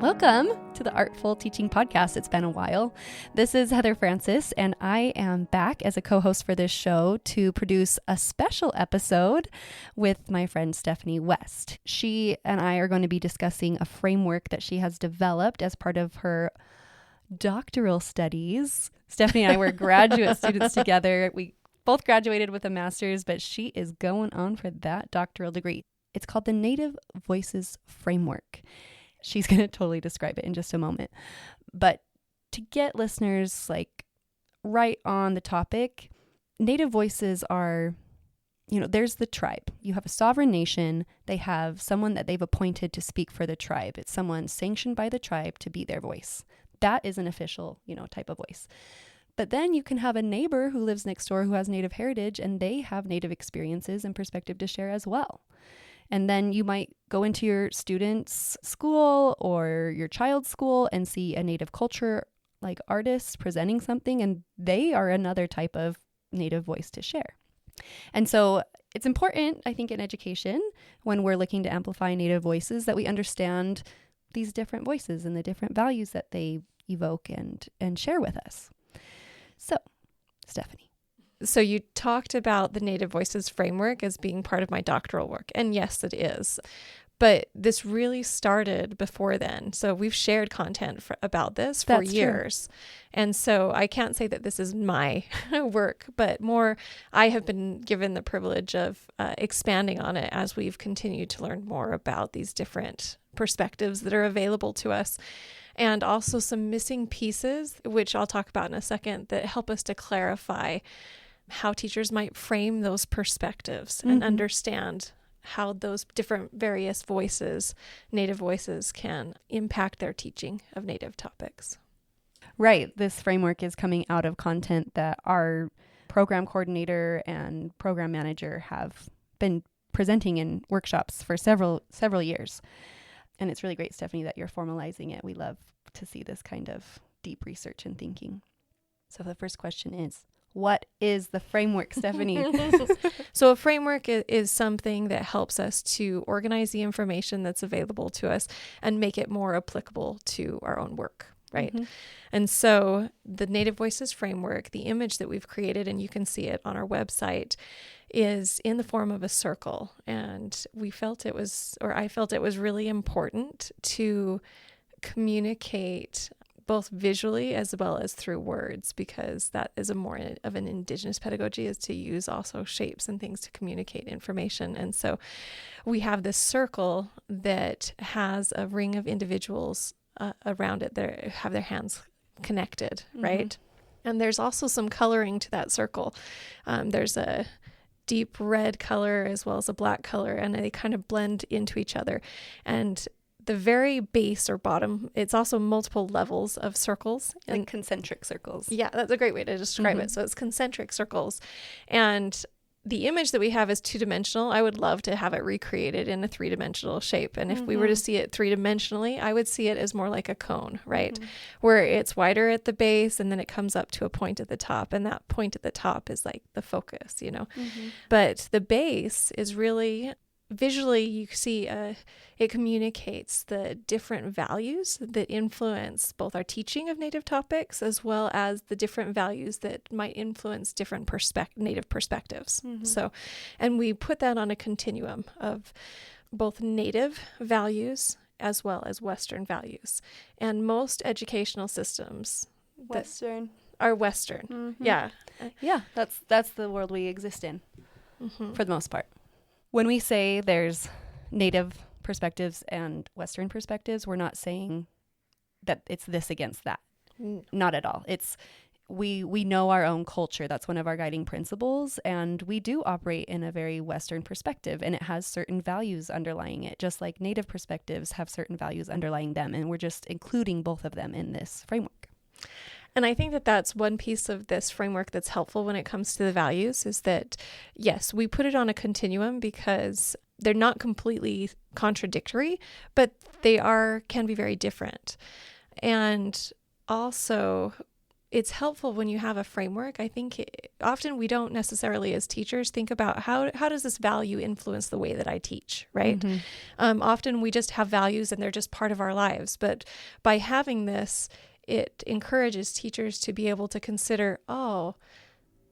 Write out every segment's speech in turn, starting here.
Welcome to the Artful Teaching Podcast. It's been a while. This is Heather Francis, and I am back as a co-host for this show to produce a special episode with my friend Stephanie West. She and I are going to be discussing a framework that she has developed as part of her doctoral studies. Stephanie and I were graduate students together. We both graduated with a master's, but she is going on for that doctoral degree. It's called the Native Voices Framework. She's going to totally describe it in just a moment. But to get listeners right on the topic, Native voices are, there's the tribe. You have a sovereign nation. They have someone that they've appointed to speak for the tribe. It's someone sanctioned by the tribe to be their voice. That is an official, type of voice. But then you can have a neighbor who lives next door who has Native heritage, and they have Native experiences and perspective to share as well. And then you might go into your student's school or your child's school and see a Native culture artist presenting something, and they are another type of Native voice to share. And so it's important, I think, in education when we're looking to amplify Native voices that we understand these different voices and the different values that they evoke and share with us. So, Stephanie. So you talked about the Native Voices framework as being part of my doctoral work. And yes, it is. But this really started before then. So we've shared content about this for years. True. And so I can't say that this is my work, but more I have been given the privilege of expanding on it as we've continued to learn more about these different perspectives that are available to us. And also some missing pieces, which I'll talk about in a second, that help us to clarify how teachers might frame those perspectives and understand how those different various voices, Native voices, can impact their teaching of Native topics. Right. This framework is coming out of content that our program coordinator and program manager have been presenting in workshops for several years. And it's really great, Stephanie, that you're formalizing it. We love to see this kind of deep research and thinking. So the first question is, what is the framework, Stephanie? So a framework is something that helps us to organize the information that's available to us and make it more applicable to our own work, right? Mm-hmm. And so the Native Voices framework, the image that we've created, and you can see it on our website, is in the form of a circle. And I felt it was really important to communicate both visually as well as through words, because that is a more of an indigenous pedagogy, is to use also shapes and things to communicate information. And so we have this circle that has a ring of individuals around it that have their hands connected, right? And there's also some coloring to that circle. There's a deep red color as well as a black color, and they kind of blend into each other. And the very base or bottom, it's also multiple levels of circles. Like concentric circles. Yeah, that's a great way to describe it. So it's concentric circles. And the image that we have is two-dimensional. I would love to have it recreated in a three-dimensional shape. And if we were to see it three-dimensionally, I would see it as more like a cone, right? Where it's wider at the base and then it comes up to a point at the top. And that point at the top is like the focus, But the base is really... Visually, you see it communicates the different values that influence both our teaching of Native topics as well as the different values that might influence different Native perspectives. So, and we put that on a continuum of both Native values as well as Western values. And most educational systems are Western. Yeah. Yeah, that's the world we exist in for the most part. When we say there's Native perspectives and Western perspectives, we're not saying that it's this against that. Not at all. It's we know our own culture. That's one of our guiding principles. And we do operate in a very Western perspective, and it has certain values underlying it, just like Native perspectives have certain values underlying them. And we're just including both of them in this framework. And I think that that's one piece of this framework that's helpful when it comes to the values, is that, yes, we put it on a continuum because they're not completely contradictory, but they can be very different. And also, it's helpful when you have a framework. I think often we don't necessarily as teachers think about how does this value influence the way that I teach, right? Often we just have values and they're just part of our lives. But by having this, it encourages teachers to be able to consider, oh,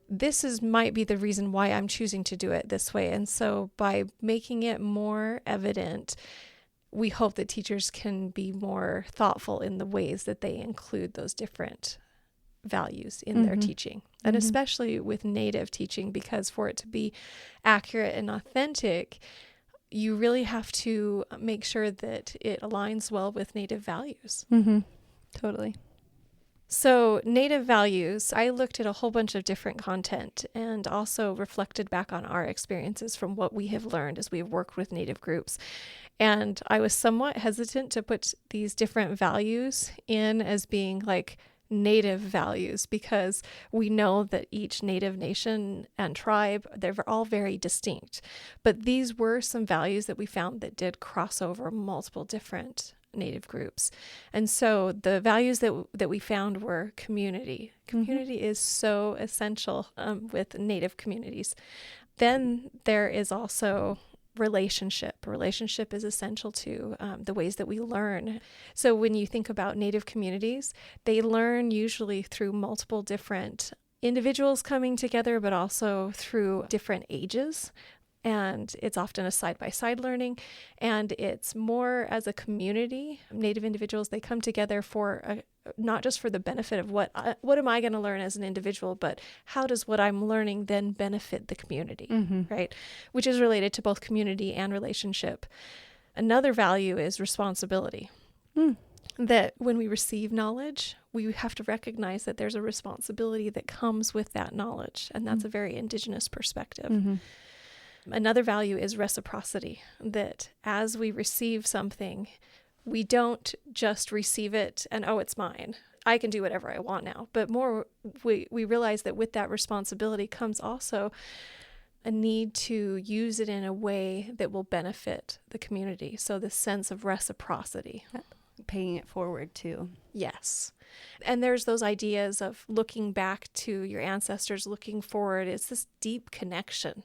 this might be the reason why I'm choosing to do it this way. And so by making it more evident, we hope that teachers can be more thoughtful in the ways that they include those different values in their teaching. And especially with Native teaching, because for it to be accurate and authentic, you really have to make sure that it aligns well with Native values. Totally. So Native values, I looked at a whole bunch of different content and also reflected back on our experiences from what we have learned as we have worked with Native groups. And I was somewhat hesitant to put these different values in as being like Native values, because we know that each Native nation and tribe, they're all very distinct. But these were some values that we found that did cross over multiple different Native groups. And so the values that we found were community. Community is so essential with Native communities. Then there is also relationship. Relationship is essential to the ways that we learn. So when you think about Native communities, they learn usually through multiple different individuals coming together, but also through different ages. And it's often a side-by-side learning, and it's more as a community. Native individuals, they come together for not just for the benefit of what am I going to learn as an individual, but how does what I'm learning then benefit the community, right? Which is related to both community and relationship. Another value is responsibility. That when we receive knowledge, we have to recognize that there's a responsibility that comes with that knowledge, and that's a very Indigenous perspective. Another value is reciprocity, that as we receive something, we don't just receive it and, oh, it's mine. I can do whatever I want now. But more, we realize that with that responsibility comes also a need to use it in a way that will benefit the community. So the sense of reciprocity. Paying it forward too. Yes. And there's those ideas of looking back to your ancestors, looking forward. It's this deep connection.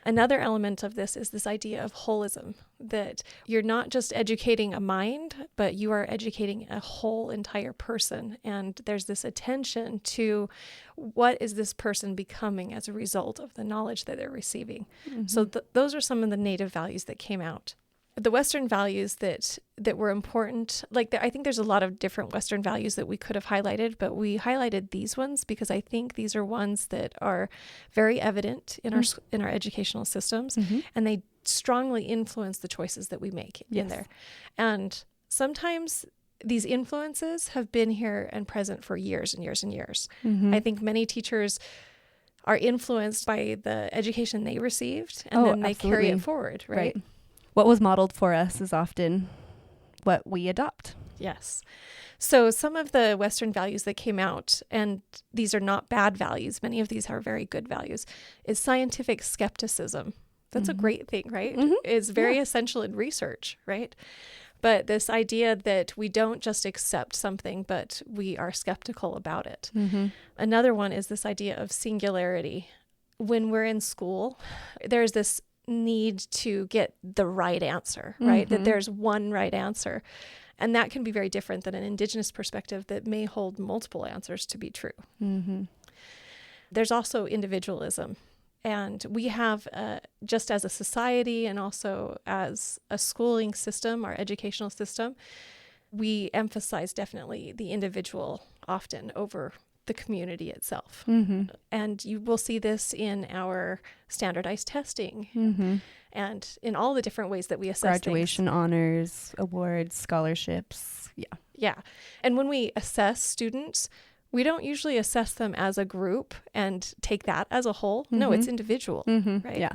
Another element of this is this idea of holism, that you're not just educating a mind, but you are educating a whole entire person. And there's this attention to what is this person becoming as a result of the knowledge that they're receiving. So those are some of the Native values that came out. The Western values that were important, I think there's a lot of different Western values that we could have highlighted, but we highlighted these ones because I think these are ones that are very evident in our educational systems, and they strongly influence the choices that we make in there. And sometimes these influences have been here and present for years and years and years. I think many teachers are influenced by the education they received, and then they carry it forward, right? What was modeled for us is often what we adopt. Yes. So some of the Western values that came out, and these are not bad values, many of these are very good values, is scientific skepticism. That's a great thing, right? It's very essential in research, right? But this idea that we don't just accept something, but we are skeptical about it. Another one is this idea of singularity. When we're in school, there's this need to get the right answer, right? That there's one right answer. And that can be very different than an Indigenous perspective that may hold multiple answers to be true. There's also individualism. And we have, just as a society and also as a schooling system, our educational system, we emphasize definitely the individual often over the community itself. And you will see this in our standardized testing and in all the different ways that we assess graduation things. Honors, awards, scholarships. Yeah. And when we assess students, we don't usually assess them as a group and take that as a whole. No, it's individual, right? Yeah.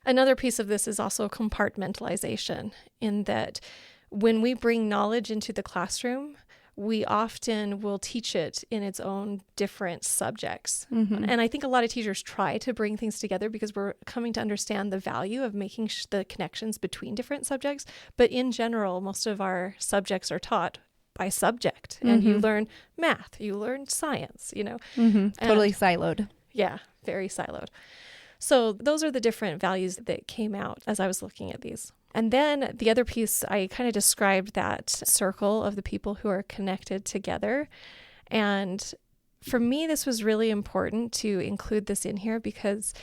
Another piece of this is also compartmentalization, in that when we bring knowledge into the classroom, we often will teach it in its own different subjects. And I think a lot of teachers try to bring things together because we're coming to understand the value of making the connections between different subjects. But in general, most of our subjects are taught by subject, and you learn math, you learn science, Totally siloed. Yeah, very siloed. So those are the different values that came out as I was looking at these. And then the other piece, I kind of described that circle of the people who are connected together. And for me, this was really important to include this in here because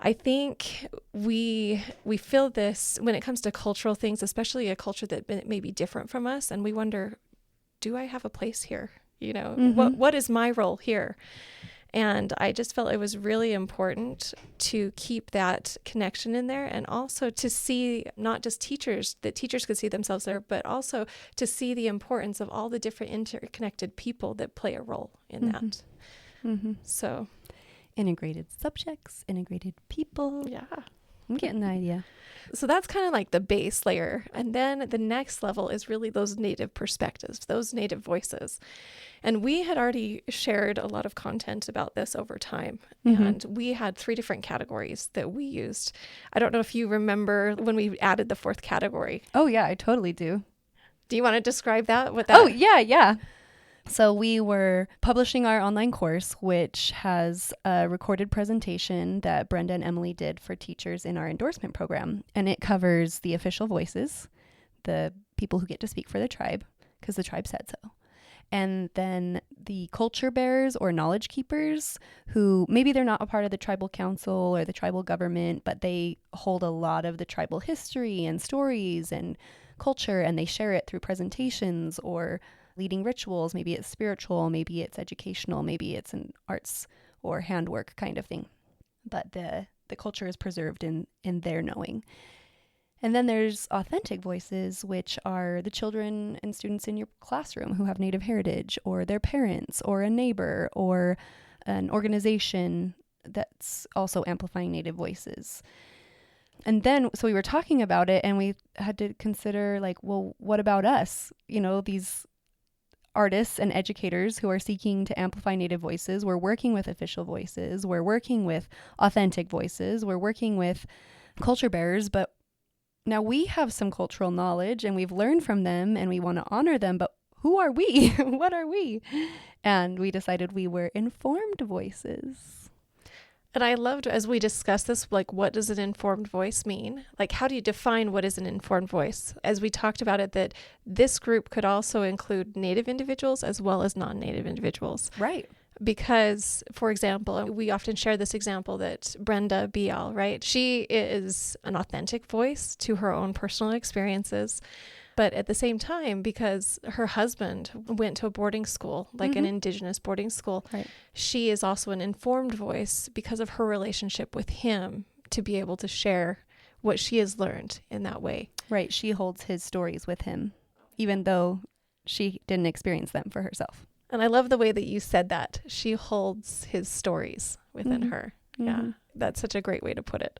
I think we feel this when it comes to cultural things, especially a culture that may be different from us. And we wonder, do I have a place here? What is my role here? And I just felt it was really important to keep that connection in there, and also to see not just that teachers could see themselves there, but also to see the importance of all the different interconnected people that play a role in that. So integrated subjects, integrated people. Yeah. I'm getting the idea. So that's kind of like the base layer. And then the next level is really those native perspectives, those native voices. And we had already shared a lot of content about this over time. And we had 3 different categories that we used. I don't know if you remember when we added the 4th category. Oh, yeah, I totally do. Do you want to describe that? Oh, yeah. So we were publishing our online course, which has a recorded presentation that Brenda and Emily did for teachers in our endorsement program. And it covers the official voices, the people who get to speak for the tribe, because the tribe said so. And then the culture bearers or knowledge keepers who maybe they're not a part of the tribal council or the tribal government, but they hold a lot of the tribal history and stories and culture, and they share it through presentations or leading rituals. Maybe it's spiritual, maybe it's educational, maybe it's an arts or handwork kind of thing. But the culture is preserved in their knowing. And then there's authentic voices, which are the children and students in your classroom who have Native heritage, or their parents, or a neighbor, or an organization that's also amplifying Native voices. And then, so we were talking about it, and we had to consider, like, well, what about us? These artists and educators who are seeking to amplify Native voices. We're working with official voices. We're working with authentic voices. We're working with culture bearers, but now we have some cultural knowledge and we've learned from them and we want to honor them, but who are we? What are we? And we decided we were informed voices. And I loved, as we discussed this, like, what does an informed voice mean? Like, how do you define what is an informed voice? As we talked about it, that this group could also include Native individuals as well as non-Native individuals. Right. Because, for example, we often share this example that Brenda Bial, right? She is an authentic voice to her own personal experiences. But at the same time, because her husband went to a boarding school, like an Indigenous boarding school, right, she is also an informed voice because of her relationship with him to be able to share what she has learned in that way. Right. She holds his stories with him, even though she didn't experience them for herself. And I love the way that you said that. She holds his stories within her. Yeah, that's such a great way to put it.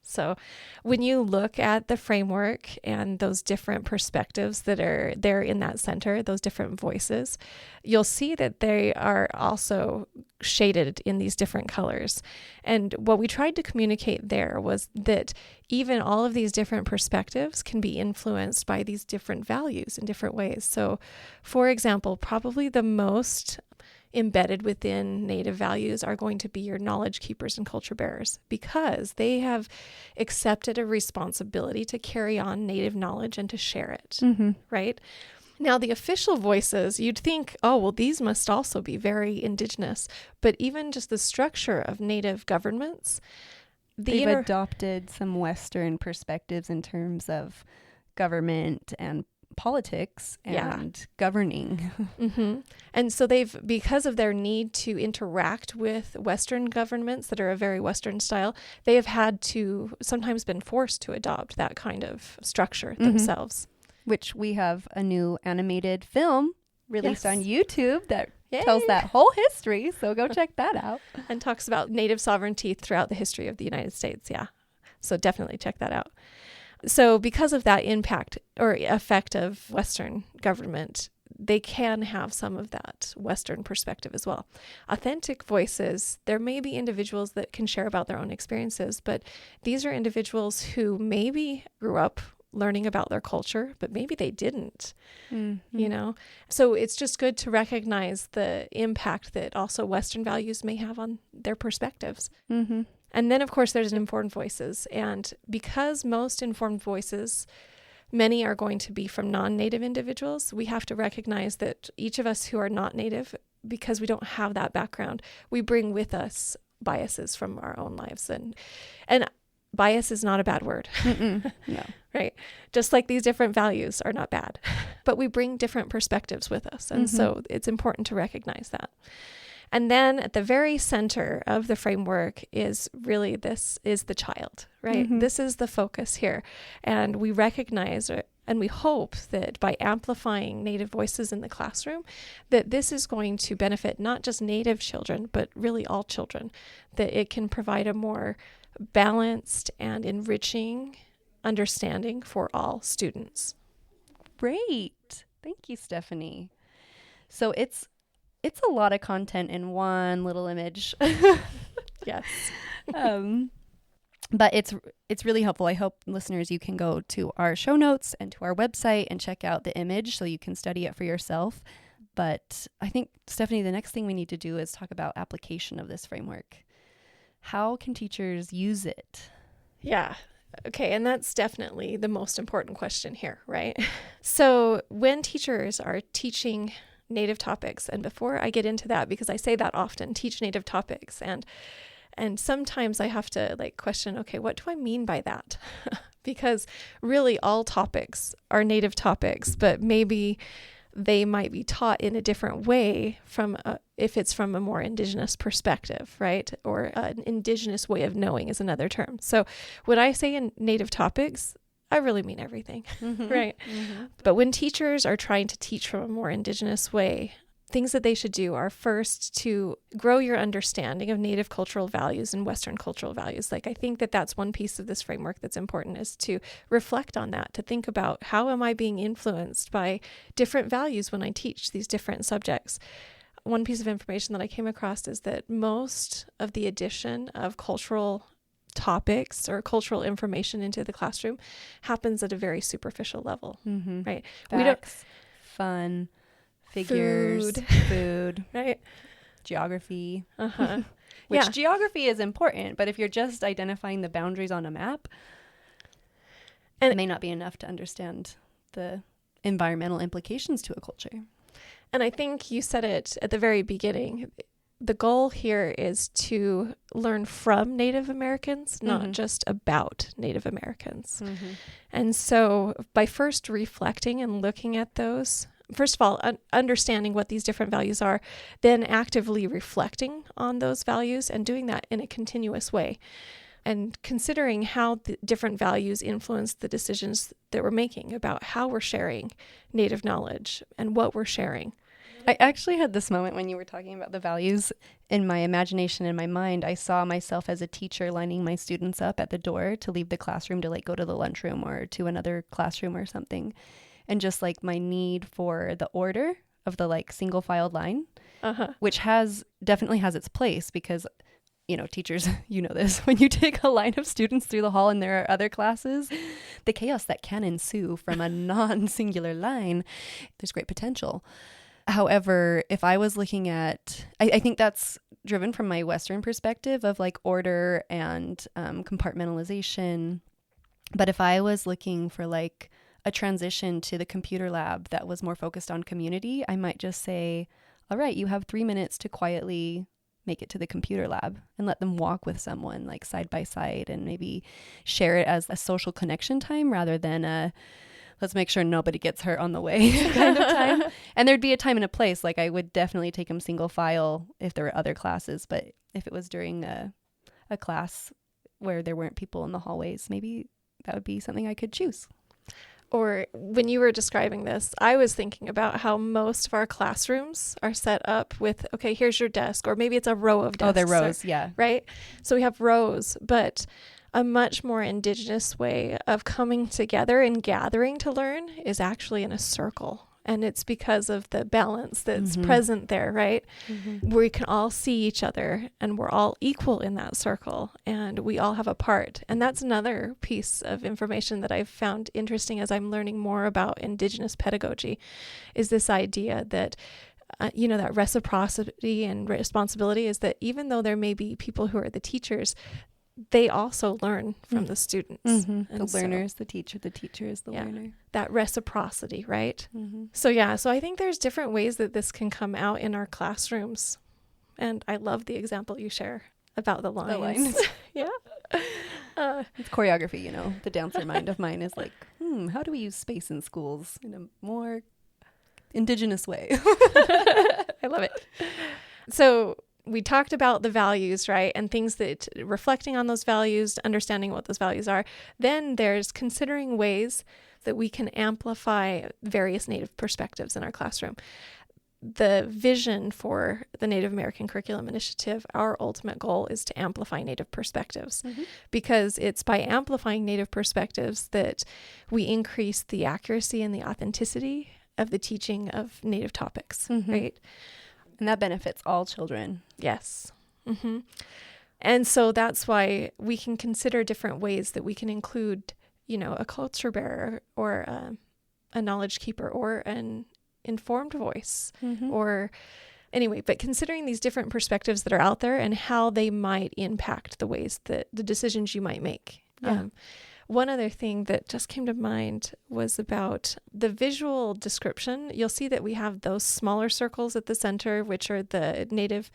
So when you look at the framework and those different perspectives that are there in that center, those different voices, you'll see that they are also shaded in these different colors. And what we tried to communicate there was that even all of these different perspectives can be influenced by these different values in different ways. So, for example, probably the most embedded within Native values are going to be your knowledge keepers and culture bearers, because they have accepted a responsibility to carry on Native knowledge and to share it, right? Now, the official voices, you'd think, oh, well, these must also be very Indigenous, but even just the structure of Native governments, they've adopted some Western perspectives in terms of government and politics and governing. And so because of their need to interact with Western governments that are a very Western style, they have had to sometimes been forced to adopt that kind of structure themselves. Which we have a new animated film released on YouTube that tells that whole history. So go check that out. And talks about Native sovereignty throughout the history of the United States. Yeah. So definitely check that out. So because of that impact or effect of Western government, they can have some of that Western perspective as well. Authentic voices, there may be individuals that can share about their own experiences, but these are individuals who maybe grew up learning about their culture, but maybe they didn't, Mm-hmm. you know? So it's just good to recognize the impact that also Western values may have on their perspectives. Mm-hmm. And then, of course, there's informed voices. And because most informed voices, many are going to be from non-Native individuals, we have to recognize that each of us who are not Native, because we don't have that background, we bring with us biases from our own lives. And bias is not a bad word. No. Right? Just like these different values are not bad, but we bring different perspectives with us. And so it's important to recognize that. And then at the very center of the framework is really, this is the child, right? Mm-hmm. This is the focus here. And we recognize and we hope that by amplifying Native voices in the classroom, that this is going to benefit not just Native children, but really all children, that it can provide a more balanced and enriching understanding for all students. Great. Thank you, Stephanie. So it's a lot of content in one little image. Yes. But it's really helpful. I hope listeners, you can go to our show notes and to our website and check out the image so you can study it for yourself. But I think, Stephanie, the next thing we need to do is talk about application of this framework. How can teachers use it? Yeah. Okay. And that's definitely the most important question here, right? So when teachers are teaching Native topics, and before I get into that, because I say that often, teach Native topics, and sometimes I have to question, okay, what do I mean by that? Because really all topics are Native topics, but maybe they might be taught in a different way if it's from a more Indigenous perspective, right? Or an Indigenous way of knowing is another term. So when I say in Native topics, I really mean everything, right? Mm-hmm. But when teachers are trying to teach from a more Indigenous way, things that they should do are first to grow your understanding of Native cultural values and Western cultural values. I think that that's one piece of this framework that's important, is to reflect on that, to think about how am I being influenced by different values when I teach these different subjects. One piece of information that I came across is that most of the addition of cultural topics or cultural information into the classroom happens at a very superficial level, right? Facts, we don't fun, figures, food, right? Geography. Which geography is important, but if you're just identifying the boundaries on a map, it may not be enough to understand the environmental implications to a culture. And I think you said it at the very beginning. The goal here is to learn from Native Americans, not just about Native Americans. And so by first reflecting and looking at those, first of all, understanding what these different values are, then actively reflecting on those values and doing that in a continuous way, and considering how the different values influence the decisions that we're making about how we're sharing Native knowledge and what we're sharing. I actually had this moment when you were talking about the values. In my imagination, in my mind, I saw myself as a teacher lining my students up at the door to leave the classroom to go to the lunchroom or to another classroom or something. And just my need for the order of the single filed line, which definitely has its place, because teachers, this, when you take a line of students through the hall and there are other classes, the chaos that can ensue from a non-singular line, there's great potential. However, if I was looking at, I think that's driven from my Western perspective of order and compartmentalization. But if I was looking for a transition to the computer lab that was more focused on community, I might just say, all right, you have 3 minutes to quietly make it to the computer lab, and let them walk with someone side by side, and maybe share it as a social connection time rather than a let's make sure nobody gets hurt on the way kind of time. And there'd be a time and a place. I would definitely take them single file if there were other classes, but if it was during a class where there weren't people in the hallways, maybe that would be something I could choose. Or when you were describing this, I was thinking about how most of our classrooms are set up with, okay, here's your desk, or maybe it's a row of desks. Oh, they're rows, yeah. Right? So we have rows, but a much more Indigenous way of coming together and gathering to learn is actually in a circle. And it's because of the balance that's present there, right? We can all see each other and we're all equal in that circle and we all have a part. And that's another piece of information that I've found interesting as I'm learning more about Indigenous pedagogy, is this idea that that reciprocity and responsibility, is that even though there may be people who are the teachers, they also learn from the students. The learner is the teacher is the learner. That reciprocity, right? So I think there's different ways that this can come out in our classrooms. And I love the example you share about the lines. It's choreography, the dancer mind of mine is like, how do we use space in schools in a more Indigenous way? I love it. So we talked about the values, right? And things that reflecting on those values, understanding what those values are. Then there's considering ways that we can amplify various Native perspectives in our classroom. The vision for the Native American Curriculum Initiative, our ultimate goal is to amplify Native perspectives, because it's by amplifying Native perspectives that we increase the accuracy and the authenticity of the teaching of Native topics, right? And that benefits all children. Yes. And so that's why we can consider different ways that we can include, a culture bearer or a knowledge keeper or an informed voice or anyway, but considering these different perspectives that are out there and how they might impact the ways that the decisions you might make. One other thing that just came to mind was about the visual description. You'll see that we have those smaller circles at the center, which are the Native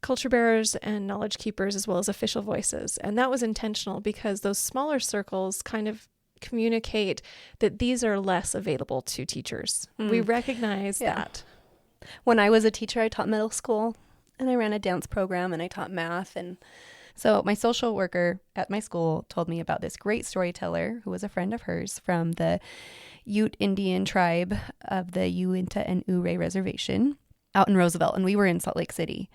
culture bearers and knowledge keepers, as well as official voices. And that was intentional because those smaller circles kind of communicate that these are less available to teachers. We recognize that. When I was a teacher, I taught middle school and I ran a dance program and I taught math. And so my social worker at my school told me about this great storyteller who was a friend of hers from the Ute Indian tribe of the Uinta and Ure Reservation out in Roosevelt. And we were in Salt Lake City.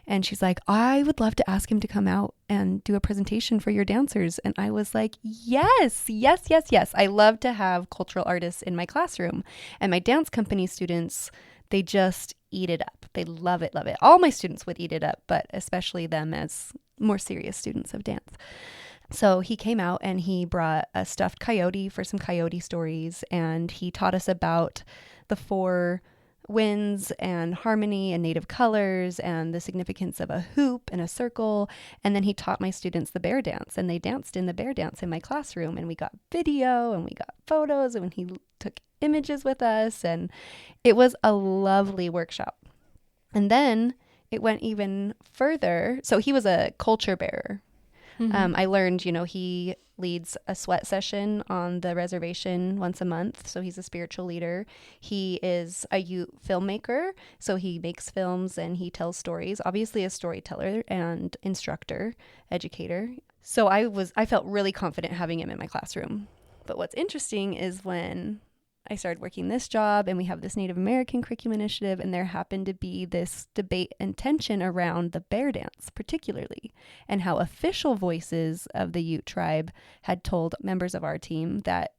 And she's like, I would love to ask him to come out and do a presentation for your dancers. And I was like, yes. I love to have cultural artists in my classroom. And my dance company students, they just eat it up. They love it. All my students would eat it up, but especially them as more serious students of dance. So he came out and he brought a stuffed coyote for some coyote stories. And he taught us about the 4 winds and harmony and native colors and the significance of a hoop and a circle. And then he taught my students the bear dance, and they danced in the bear dance in my classroom, and we got video and we got photos, and he took images with us, and it was a lovely workshop. And then it went even further. So he was a culture bearer. I learned, he leads a sweat session on the reservation once a month. So he's a spiritual leader. He is a Ute filmmaker. So he makes films and he tells stories, obviously a storyteller and instructor, educator. So I felt really confident having him in my classroom. But what's interesting is when I started working this job and we have this Native American Curriculum Initiative, and there happened to be this debate and tension around the bear dance particularly, and how official voices of the Ute tribe had told members of our team that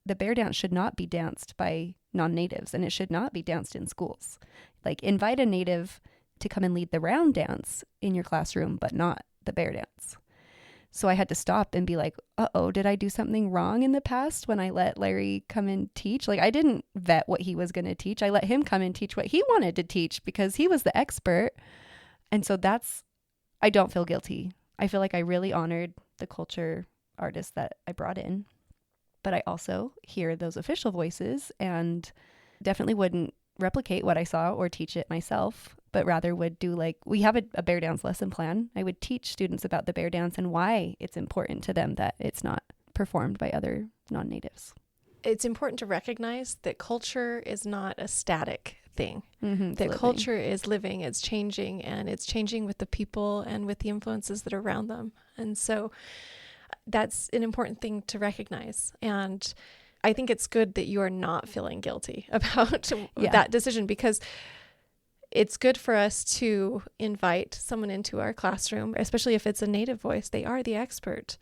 the bear dance should not be danced by non-natives and it should not be danced in schools. Like, invite a native to come and lead the round dance in your classroom, but not the bear dance. So I had to stop and be like, did I do something wrong in the past when I let Larry come and teach? Like, I didn't vet what he was going to teach. I let him come and teach what he wanted to teach because he was the expert. And so I don't feel guilty. I feel like I really honored the culture artists that I brought in. But I also hear those official voices and definitely wouldn't replicate what I saw or teach it myself, but rather would do, like, we have a bear dance lesson plan. I would teach students about the bear dance and why it's important to them that it's not performed by other non-natives. It's important to recognize that culture is not a static thing. That culture is living, it's changing, and it's changing with the people and with the influences that are around them. And so that's an important thing to recognize. And I think it's good that you are not feeling guilty about that decision, because it's good for us to invite someone into our classroom, especially if it's a native voice. They are the expert.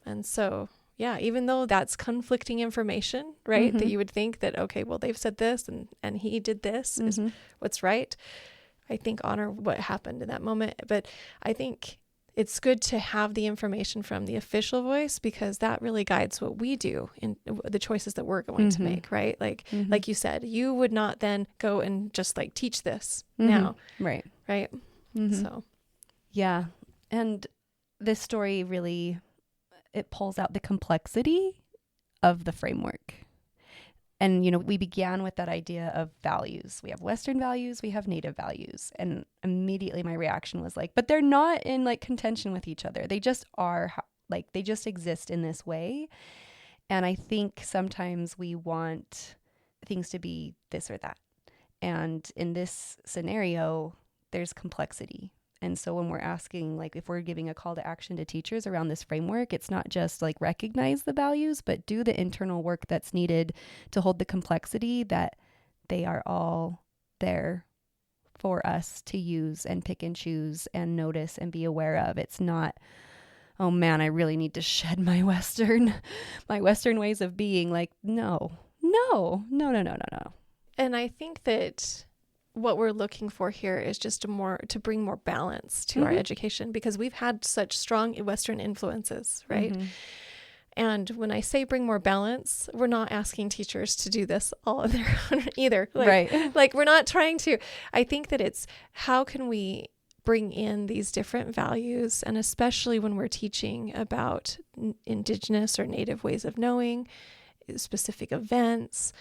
And so, yeah, even though that's conflicting information, right? That you would think that, okay, well, they've said this and he did this is what's right. I think honor what happened in that moment. But I think it's good to have the information from the official voice, because that really guides what we do in the choices that we're going to make, right? Like you said, you would not then go and just like teach this now. Right. Right. So. Yeah. And this story really, it pulls out the complexity of the framework. And, you know, we began with that idea of values. We have Western values, we have Native values. And immediately my reaction was like, but they're not in like contention with each other. They just are, like, they just exist in this way. And I think sometimes we want things to be this or that. And in this scenario, there's complexity. And so when we're asking, like, if we're giving a call to action to teachers around this framework, it's not just like recognize the values, but do the internal work that's needed to hold the complexity that they are all there for us to use and pick and choose and notice and be aware of. It's not, oh man, I really need to shed my Western ways of being. Like, no. And I think that what we're looking for here is just to bring more balance to our education, because we've had such strong Western influences, right? And when I say bring more balance, we're not asking teachers to do this all on their own either. Like we're not trying to. I think that it's how can we bring in these different values, and especially when we're teaching about Indigenous or Native ways of knowing, specific events,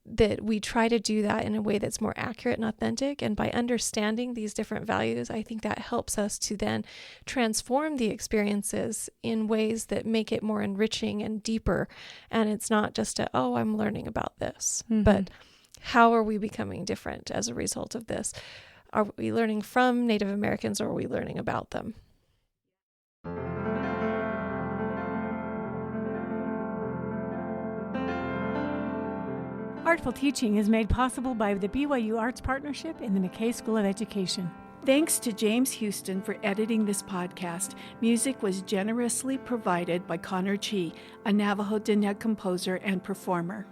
that we try to do that in a way that's more accurate and authentic. And by understanding these different values, I think that helps us to then transform the experiences in ways that make it more enriching and deeper. And it's not just I'm learning about this, but how are we becoming different as a result of this? Are we learning from Native Americans, or are we learning about them? Artful Teaching is made possible by the BYU Arts Partnership and the McKay School of Education. Thanks to James Houston for editing this podcast. Music was generously provided by Connor Chi, a Navajo Diné composer and performer.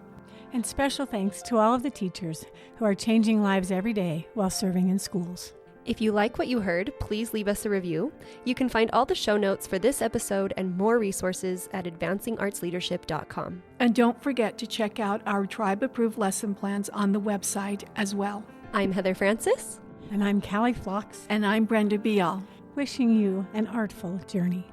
And special thanks to all of the teachers who are changing lives every day while serving in schools. If you like what you heard, please leave us a review. You can find all the show notes for this episode and more resources at advancingartsleadership.com. And don't forget to check out our tribe-approved lesson plans on the website as well. I'm Heather Francis. And I'm Callie Phlox. And I'm Brenda Bial. Wishing you an artful journey.